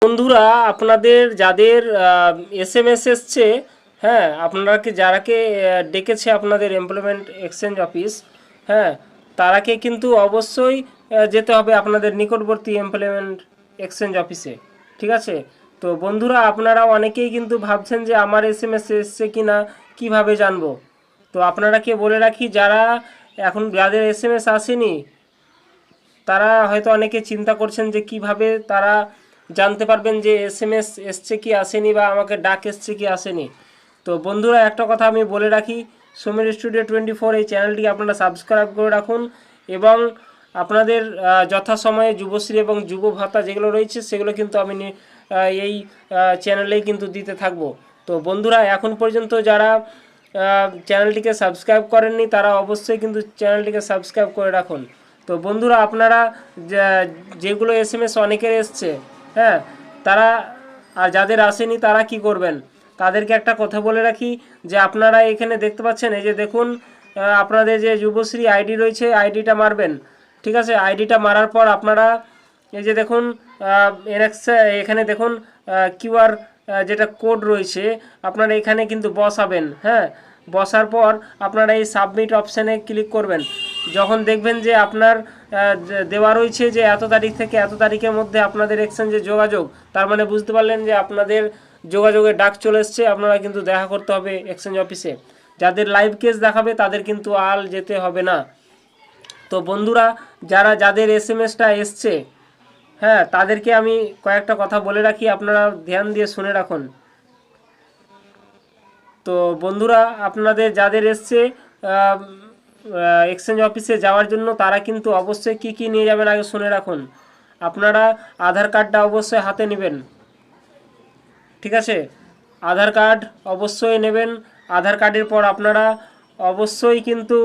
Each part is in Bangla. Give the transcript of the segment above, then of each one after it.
বন্ধুরা আপনাদের যাদের এসএমএস এসছে, হ্যাঁ আপনারাকে যারাকে ডেকেছে আপনাদের এমপ্লয়মেন্ট এক্সচেঞ্জ অফিস, হ্যাঁ তারাকে কিন্তু অবশ্যই যেতে হবে আপনাদের নিকটবর্তী এমপ্লয়মেন্ট এক্সচেঞ্জ অফিসে, ঠিক আছে। তো বন্ধুরা আপনারা অনেকেই কিন্তু ভাবছেন যে আমার এসএমএস এসছে কি না কীভাবে জানবো। তো আপনারাকে বলে রাখি, যারা এখন যাদের এসএমএস আসেনি তারা হয়তো অনেকে চিন্তা করছেন যে কিভাবে তারা জানতে পারবেন যে এসএমএস এসছে কি আসেনি বা আমাকে ডাক এসছে কি আসেনি। তো বন্ধুরা একটা কথা আমি বলে রাখি, সমীর স্টুডিও 24 এই চ্যানেলটি আপনারা সাবস্ক্রাইব করে রাখুন এবং আপনাদের যথাসময়ে যুবশ্রী এবং যুব ভাতা যেগুলো রয়েছে সেগুলো কিন্তু আমি এই চ্যানেলেই কিন্তু দিতে থাকবো। তো বন্ধুরা এখন পর্যন্ত যারা চ্যানেলটিকে সাবস্ক্রাইব করেননি তারা অবশ্যই কিন্তু চ্যানেলটিকে সাবস্ক্রাইব করে রাখুন। তো বন্ধুরা আপনারা যেগুলো এসএমএস অনেকের এসছে, হ্যাঁ তারা আর যাদের আসেনি তারা কি করবেন, তাদেরকে একটা কথা বলে রাখি যে আপনারা এখানে দেখতে পাচ্ছেন, এই যে দেখুন আপনাদের যে যুবশ্রী আইডি রয়েছে আইডিটা মারবেন, ঠিক আছে। আইডিটা মারার পর আপনারা এই যে দেখুন এখানে দেখুন কিউআর যেটা কোড রয়েছে আপনারা এখানে কিন্তু বসাবেন, হ্যাঁ বসার পর আপনারা এই সাবমিট অপশানে ক্লিক করবেন। যখন দেখবেন যে আপনার দেওয়া রয়েছে যে এত তারিখ থেকে এত তারিখের মধ্যে আপনাদের এক্সচেঞ্জে যোগাযোগ, তার মানে বুঝতে পারলেন যে আপনাদের যোগাযোগের ডাক চলে এসছে, আপনারা কিন্তু দেখা করতে হবে এক্সচেঞ্জ অফিসে। যাদের লাইভ কেস দেখাবে তাদের কিন্তু আর যেতে হবে না। তো বন্ধুরা যাদের এসএমএসটা এসছে, হ্যাঁ তাদেরকে আমি কয়েকটা কথা বলে রাখি, আপনারা ধ্যান দিয়ে শুনে রাখুন। তো বন্ধুরা আপনাদের যাদের এসছে এক্সচেঞ্জ অফিসে যাওয়ার জন্য তারা কিন্তু অবশ্যই কি কি নিয়ে যাবেন আগে শুনে রাখুন। আপনারা আধার কার্ডটা অবশ্যই হাতে নেবেন, ঠিক আছে। আধার কার্ড অবশ্যই নেবেন। আধার কার্ডের পর আপনারা অবশ্যই কিন্তু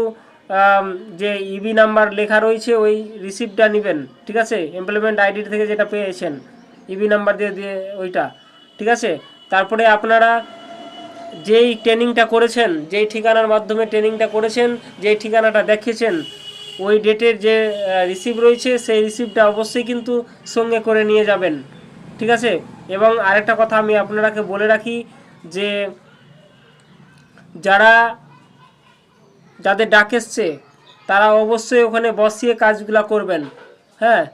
যে ইবি নাম্বার লেখা রয়েছে ওই রিসিপ্টটা নেবেন, ঠিক আছে। এমপ্লয়মেন্ট আইডি থেকে যেটা পেয়েছেন ইবি নাম্বার দিয়ে ওইটা, ঠিক আছে। তারপরে আপনারা যেই ট্রেনিংটা করেছেন, যেই ঠিকানার মাধ্যমে ট্রেনিংটা করেছেন, যেই ঠিকানাটা দেখিয়েছেন ওই ডেটের যে রিসিপ্ট রয়েছে সেই রিসিপ্টটা অবশ্যই কিন্তু সঙ্গে করে নিয়ে যাবেন, ঠিক আছে। এবং আরেকটা কথা আমি আপনারাকে বলে রাখি যে যাদের ডাক এসছে তারা অবশ্যই ওখানে বসিয়ে কাজগুলো করবেন, হ্যাঁ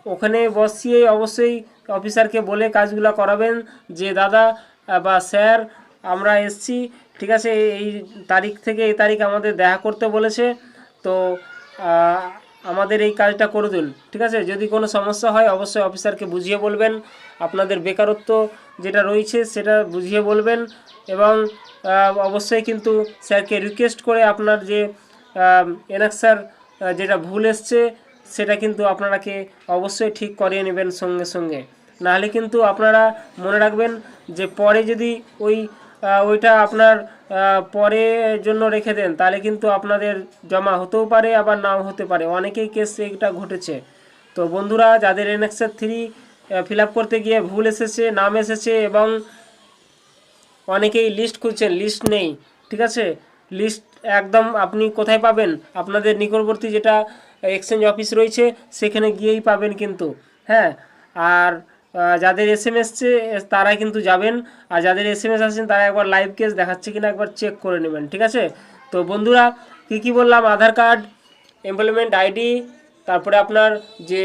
ওখানে বসিয়ে অবশ্যই অফিসারকে বলে কাজগুলো করাবেন যে দাদা বা স্যার আমরা এসছি, ঠিক আছে এই তারিখ থেকে এই তারিখ আমাদের দেখা করতে বলেছে, তো আমাদের এই কাজটা করে দিন, ঠিক আছে। যদি কোনো সমস্যা হয় অবশ্যই অফিসারকে বুঝিয়ে বলবেন, আপনাদের বেকারত্ব যেটা রয়েছে সেটা বুঝিয়ে বলবেন এবং অবশ্যই কিন্তু স্যারকে রিকোয়েস্ট করে আপনার যে এনএক্সার যেটা ভুল এসছে সেটা কিন্তু আপনারাকে অবশ্যই ঠিক করিয়ে নেবেন সঙ্গে সঙ্গে। নাহলে কিন্তু আপনারা মনে রাখবেন যে পরে যদি ওইটা আপনার পরে জন্য রেখে দেন তাহলে কিন্তু আপনাদের জমা হতেও পারে আবার নাও হতে পারে, অনেকেই কেস এটা ঘটেছে। তো বন্ধুরা যাদের এনএক্সার 3 ফিল আপ করতে গিয়ে ভুল এসেছে, নাম এসেছে এবং অনেকেই লিস্ট খুঁজছেন, লিস্ট নেই, ঠিক আছে। লিস্ট একদম আপনি কোথায় পাবেন, আপনাদের নিকটবর্তী যেটা এক্সচেঞ্জ অফিস রয়েছে সেখানে গিয়েই পাবেন কিন্তু, হ্যাঁ। আর যাদের এসএমএস তারা কিন্তু যাবেন, আর যাদের এসএমএস আসছেন তারা একবার লাইভ কেস দেখাচ্ছে কিনা একবার চেক করে নেবেন, ঠিক আছে। তো বন্ধুরা কী বললাম, আধার কার্ড, এমপ্লয়মেন্ট আইডি, তারপরে আপনার যে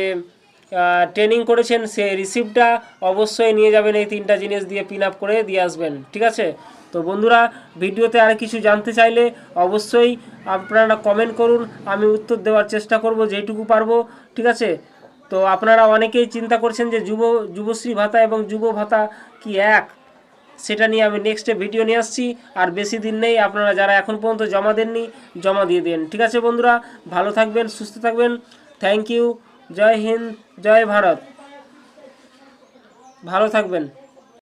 ট্রেনিং করেছেন সেই রিসিপ্টটা অবশ্যই নিয়ে যাবেন, এই 3টা জিনিস দিয়ে পিন আপ করে দিয়ে আসবেন, ঠিক আছে। তো বন্ধুরা ভিডিওতে আর কিছু জানতে চাইলে অবশ্যই আপনারা কমেন্ট করুন, আমি উত্তর দেওয়ার চেষ্টা করব যেটুকু পারবো, ঠিক আছে। তো আপনারা অনেকেই চিন্তা করছেন যে যুবশ্রী ভাতা এবং যুব ভাতা কি এক, সেটা নিয়ে আমি নেক্সটে ভিডিও নিয়ে আসছি। আর বেশি দিন নেই, আপনারা যারা এখন পর্যন্ত জমা দেননি জমা দিয়ে দেন, ঠিক আছে বন্ধুরা। ভালো থাকবেন, সুস্থ থাকবেন, থ্যাংক ইউ, জয় হিন্দ, জয় ভারত, ভালো থাকবেন।